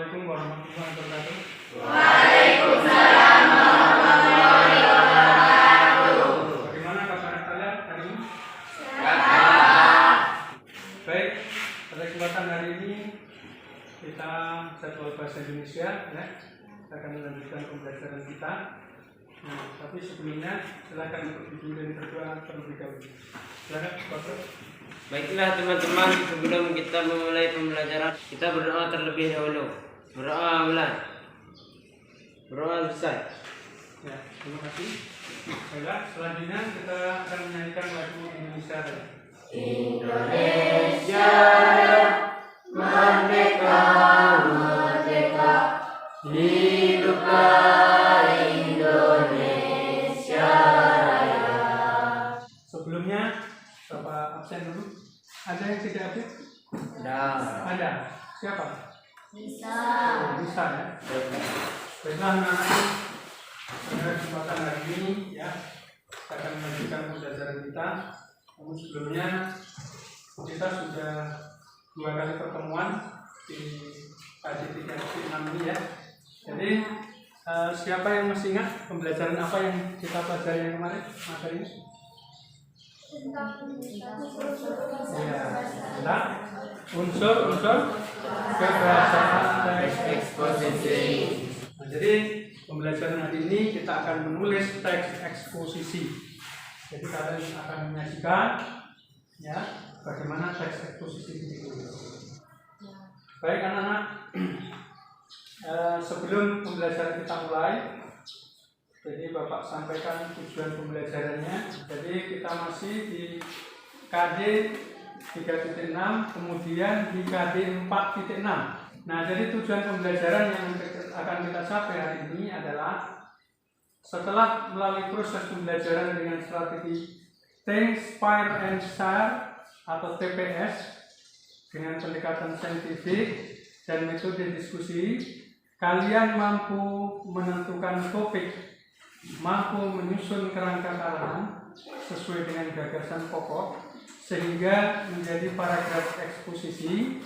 Assalamualaikum warahmatullahi wabarakatuh. Waalaikumsalam warahmatullahi wabarakatuh. Bagaimana kabar kalian hari ini? Sehat. Baik, pada kesempatan hari ini kita jadwal bahasa Indonesia ya. Kita akan melanjutkan pembelajaran kita. Nah, tapi sebelumnya silakan untuk dipimpin dan berdoa terlebih dahulu. Silakan, Bapak. Baiklah teman-teman, sebelum kita memulai pembelajaran, kita berdoa terlebih dahulu. Berdoa mulai. Berdoa selesai. Ya, terima kasih. Baiklah, selanjutnya kita akan menyanyikan lagu Indonesia Raya. Indonesia merdeka, merdeka, hiduplah Indonesia Raya. Sebelumnya, Bapak absen dulu. Ada yang tidak absen? Ada. Siapa? Bisa. Bisa ya. Baiklah anak-anak, pada kesempatan hari ini ya, kita akan melanjutkan pembelajaran kita. Namun sebelumnya kita sudah 2 kali pertemuan di KJ3 ini ya. Jadi siapa yang masih ingat pembelajaran apa yang kita pelajari yang kemarin materinya? Ya, tentang unsur-unsur kebahasaan teks eksposisi. Nah, jadi pembelajaran hari ini kita akan menulis teks eksposisi. Jadi kalian akan menyajikan ya bagaimana teks eksposisi itu. Baik anak-anak, sebelum pembelajaran kita mulai, jadi Bapak sampaikan tujuan pembelajarannya. Jadi kita masih di KD 3.6, kemudian di KD 4.6. Nah, jadi tujuan pembelajaran yang akan kita capai hari ini adalah setelah melalui proses pembelajaran dengan strategi Think, Spire, and Share atau TPS dengan pendekatan saintifik dan metode diskusi, kalian mampu menentukan topik, mampu menyusun kerangka karangan sesuai dengan gagasan pokok, sehingga menjadi paragraf eksposisi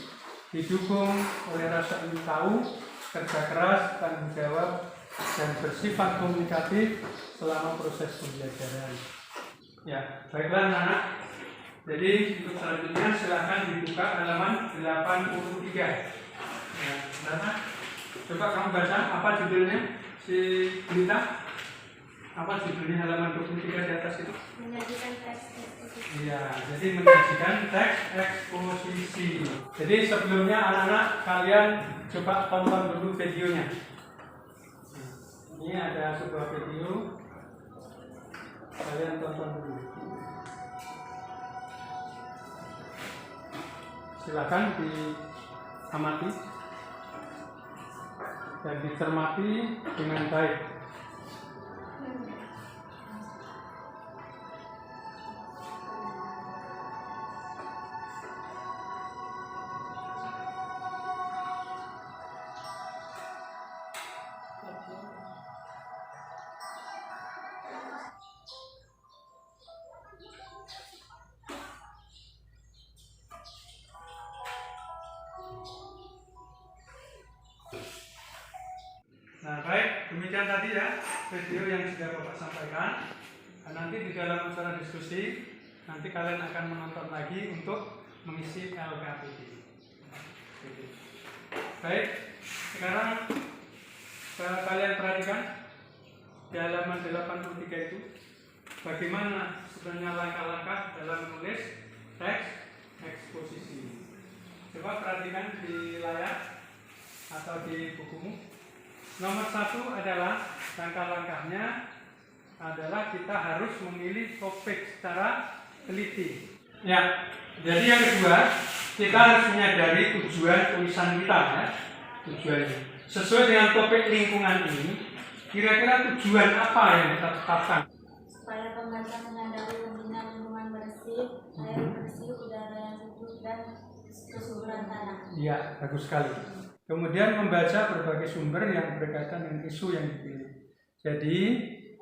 didukung oleh rasa ingin tahu, kerja keras, tanggung jawab, dan bersifat komunikatif selama proses pembelajaran. Ya, baiklah anak-anak. Jadi untuk selanjutnya silahkan dibuka halaman 83. Ya, anak-anak, coba kamu baca apa judulnya si Berita? Apa judulnya halaman 23 di atas itu? Menyajikan teks eksposisi. Iya, jadi menyajikan teks eksposisi. Jadi sebelumnya anak-anak kalian coba tonton dulu videonya. Ini ada sebuah video, kalian tonton dulu. Silakan diamati dan dicermati dengan baik. Nah baik, demikian tadi ya video yang sudah Bapak sampaikan. Nah, nanti di dalam acara diskusi nanti kalian akan menonton lagi untuk mengisi LKPD. Baik, sekarang kalian perhatikan di halaman 83 itu bagaimana sebenarnya langkah-langkah dalam menulis teks eksposisi. Coba perhatikan di layar atau di bukumu. Nomor 1 adalah langkah-langkahnya adalah kita harus memilih topik secara teliti. Ya, jadi yang kedua kita harus menyadari tujuan tulisan kita ya. Tujuannya sesuai dengan topik lingkungan ini. Kira-kira tujuan apa yang kita tetapkan? Supaya pembaca menyadari pentingnya lingkungan bersih, air bersih, udara yang sejuk, dan kesuburan tanah. Iya, bagus sekali. Kemudian membaca berbagai sumber yang berkaitan dengan isu yang dipilih. Jadi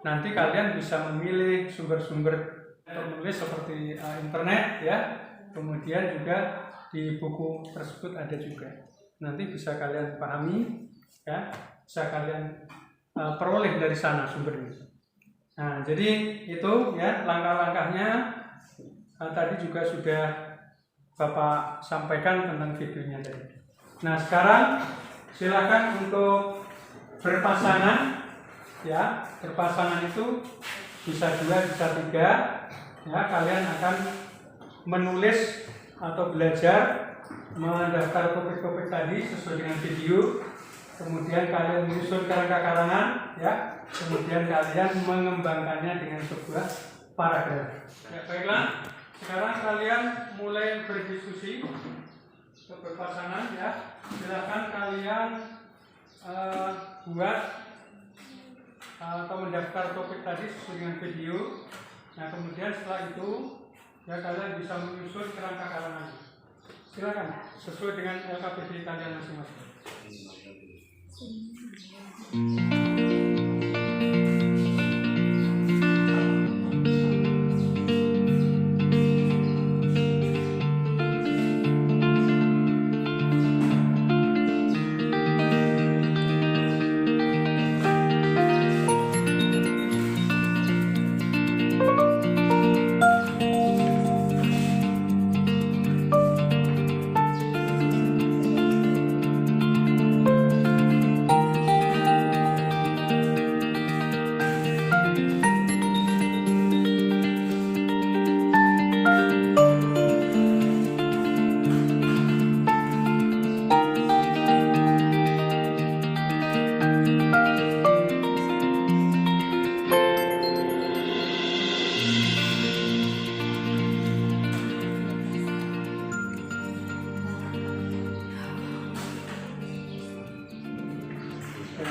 nanti kalian bisa memilih sumber-sumber penulis seperti internet ya. Kemudian juga di buku tersebut ada juga. nanti bisa kalian pahami, ya, bisa kalian peroleh dari sana sumbernya. Nah, jadi itu ya langkah-langkahnya tadi juga sudah Bapak sampaikan tentang videonya tadi. Nah, sekarang silakan untuk berpasangan, ya, berpasangan itu bisa 2, bisa 3, ya, kalian akan menulis atau belajar mendaftar topik-topik tadi sesuai dengan video, kemudian kalian menyusun kerangka karangan, ya, kemudian kalian mengembangkannya dengan sebuah paragraf. Ya, baiklah, sekarang kalian mulai berdiskusi untuk berpasangan, ya. Silakan kalian buat atau mendaftar topik tadi sesuai dengan video. Nah, kemudian setelah itu ya kalian bisa menyusun kerangka karangan. Silakan sesuai dengan LKPD kalian masing-masing.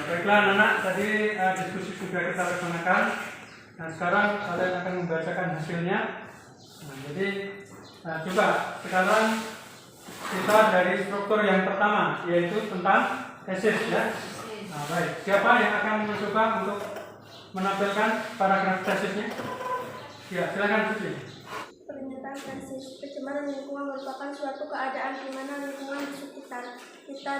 Baiklah anak-anak, tadi diskusi sudah kita laksanakan. Nah, sekarang kalian akan membacakan hasilnya. Nah, jadi coba sekarang kita dari struktur yang pertama, yaitu tentang tesis, ya. Nah, baik, siapa yang akan mencoba untuk menampilkan paragraf tesisnya? Ya, silakan Suci. Pernyataan tesis, pencemaran lingkungan merupakan suatu keadaan di mana lingkungan di sekitar kita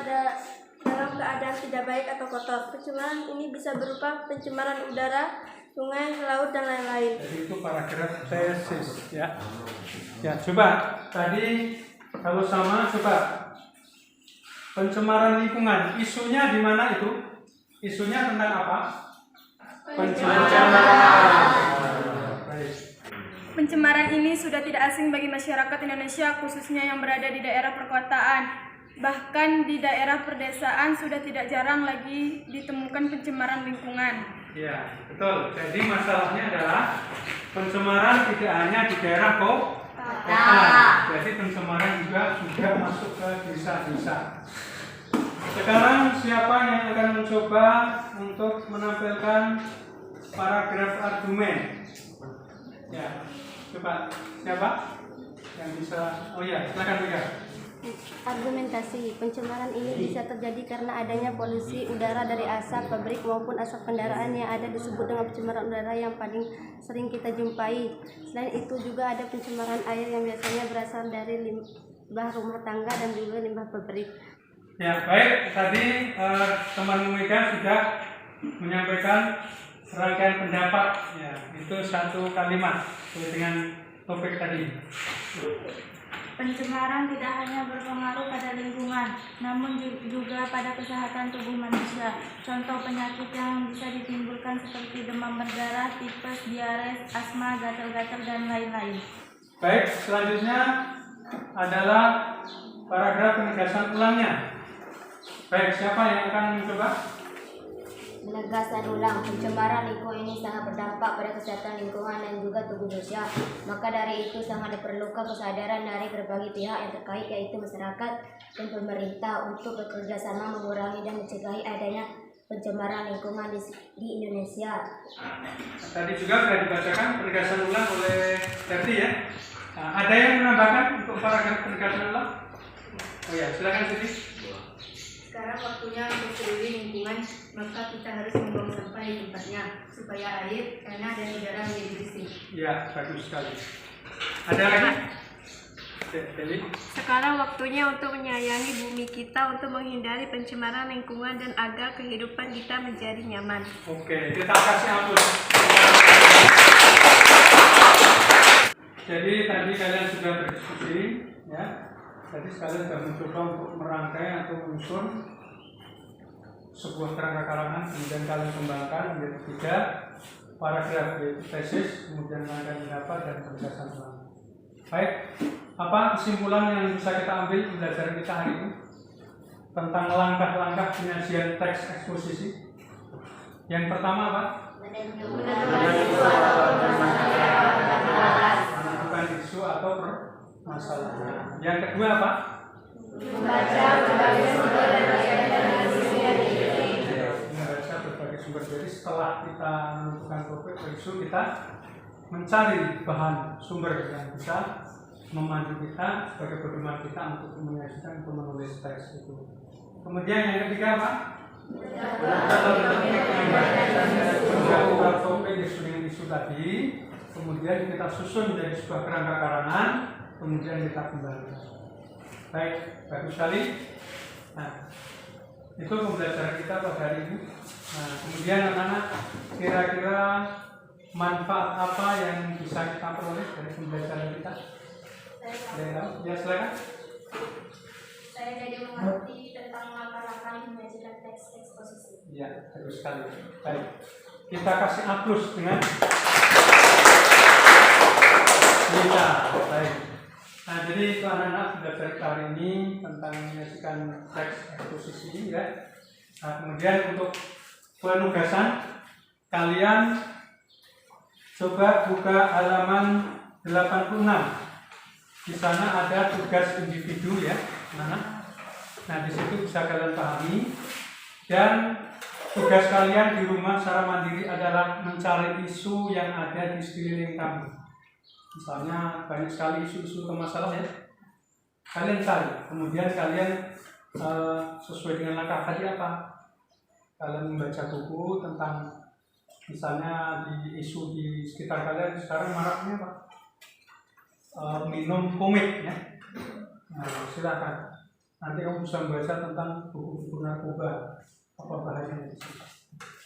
dalam keadaan tidak baik atau kotor. Pencemaran ini bisa berupa pencemaran udara, sungai, laut, dan lain-lain. Jadi itu paragraf tesis, ya. Ya, coba tadi kalau sama, coba pencemaran lingkungan. Isunya di mana itu? Isunya tentang apa? Pencemaran. Baik. Pencemaran ini sudah tidak asing bagi masyarakat Indonesia, khususnya yang berada di daerah perkotaan. Bahkan di daerah pedesaan sudah tidak jarang lagi ditemukan pencemaran lingkungan. Ya, betul. Jadi masalahnya adalah pencemaran tidak hanya di daerah kota. Jadi pencemaran juga sudah masuk ke desa-desa. Sekarang siapa yang akan mencoba untuk menampilkan paragraf argumen? Ya, coba siapa yang bisa? Oh ya, silakan Mega. Argumentasi, pencemaran ini bisa terjadi karena adanya polusi udara dari asap pabrik maupun asap kendaraan yang ada disebut dengan pencemaran udara yang paling sering kita jumpai. Selain itu juga ada pencemaran air yang biasanya berasal dari limbah rumah tangga dan juga limbah pabrik. Ya, baik. Tadi teman Mega sudah menyampaikan serangkaian pendapat. Ya, itu satu kalimat sesuai dengan topik tadi. Pencemaran tidak hanya berpengaruh pada lingkungan, namun juga pada kesehatan tubuh manusia. Contoh penyakit yang bisa ditimbulkan seperti demam berdarah, tipes, diare, asma, gatal-gatal, dan lain-lain. Baik, selanjutnya adalah paragraf penegasan ulangnya. Baik, siapa yang akan mencoba? Penegasan ulang, pencemaran lingkungan ini sangat berdampak pada kesehatan lingkungan dan juga tubuh manusia. Maka dari itu sangat diperlukan kesadaran dari berbagai pihak yang terkait, yaitu masyarakat dan pemerintah untuk bekerja sama mengurangi dan mencegah adanya pencemaran lingkungan di Indonesia. Tadi juga sudah dibacakan penegasan ulang oleh Ferdi, ya. Nah, ada yang menambahkan untuk paragraf penegasan ulang? Oh ya, silakan Siti. Sekarang waktunya untuk peduli lingkungan, maka kita harus membuang sampah di tempatnya supaya air, tanah, dan udara menjadi bersih. Ya, bagus sekali. Ada lagi? Jadi Sekarang waktunya untuk menyayangi bumi kita untuk menghindari pencemaran lingkungan dan agar kehidupan kita menjadi nyaman. oke, kita kasih ampun. Jadi tadi kalian sudah berdiskusi, ya. Jadi kalian sudah mencoba untuk merangkai atau menyusun sebuah kerangka karangan, kemudian kalian kembangkan menjadi 3 paragraf, yaitu tesis, kemudian rangkaian pendapat dan penjelasan ulang. Baik, apa kesimpulan yang bisa kita ambil pembelajaran kita hari ini tentang langkah-langkah penyajian teks eksposisi? Yang pertama apa? Menentukan isu atau permasalahan. Yang kedua apa? Membaca berbagai sumber. Jadi setelah kita menentukan topik atau isu, kita mencari bahan sumber yang bisa memandu kita sebagai pedoman kita untuk menyajikan, untuk menulis teks itu. Kemudian yang ketiga apa? Menjawab topik isu dengan isu tadi, kemudian kita susun menjadi sebuah kerangka karangan, kemudian kita kembangkan. Baik, bagus sekali. Nah, itu pembelajaran kita pada hari ini. Nah, kemudian anak-anak, kira-kira manfaat apa yang bisa kita peroleh dari pembelajaran kita? Ya, silakan. Saya jadi mengerti tentang langkah-langkah menyajikan teks eksposisi. Ya, bagus sekali. Baik, kita kasih A+ dengan kita. Baik. Nah, jadi itu anak-anak belajar hari ini tentang menyajikan teks eksposisi, ya. Nah, kemudian untuk penugasan, kalian coba buka halaman 86. Di sana ada tugas individu, ya, nah di situ bisa kalian pahami. Dan tugas kalian di rumah secara mandiri adalah mencari isu yang ada di sekeliling kamu. Misalnya banyak sekali isu-isu masalah, ya, kalian cari. Kemudian kalian sesuai dengan langkah tadi apa? Kalian membaca buku tentang, misalnya di isu di sekitar kalian sekarang maraknya apa? Minum komik, ya. Nah, silakan. Nanti kamu bisa membaca tentang buku-buku narkoba, apa bahayanya di situ.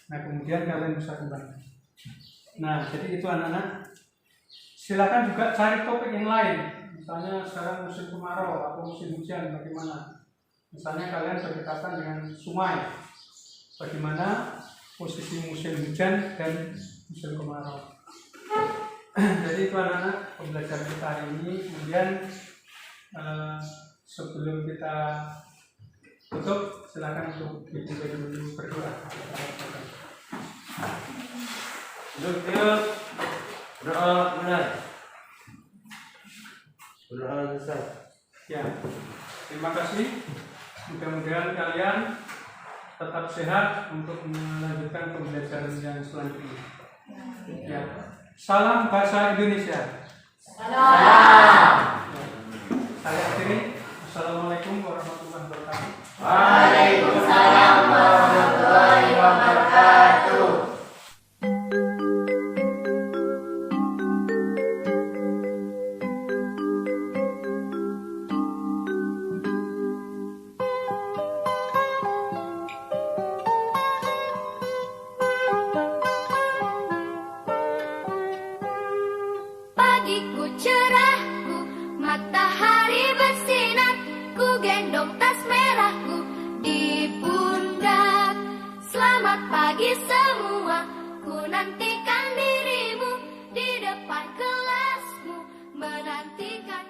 Nah, kemudian kalian bisa kembali. Nah, jadi itu anak-anak. Silakan juga cari topik yang lain. Misalnya sekarang musim kemarau atau musim hujan, bagaimana? Misalnya kalian berdekatan dengan sungai, bagaimana posisi musim hujan dan musim kemarau. Jadi itu anak-anak pembelajaran kita hari ini. Kemudian sebelum kita tutup, silakan untuk dibuka dulu berdoa. Yuk, doa mulai. Berdoa selesai. Ya, terima kasih. Mudah-mudahan kalian tetap sehat untuk melanjutkan pembelajaran yang selanjutnya. Ya. Salam bahasa Indonesia. Salam. Saya akhiri. Assalamualaikum warahmatullahi wabarakatuh. Waalaikumsalam warahmatullahi wabarakatuh. Pagiku cerahku, matahari bersinar, ku gendong tas merahku di pundak. Selamat pagi semua, ku nantikan dirimu di depan kelasmu, menantikan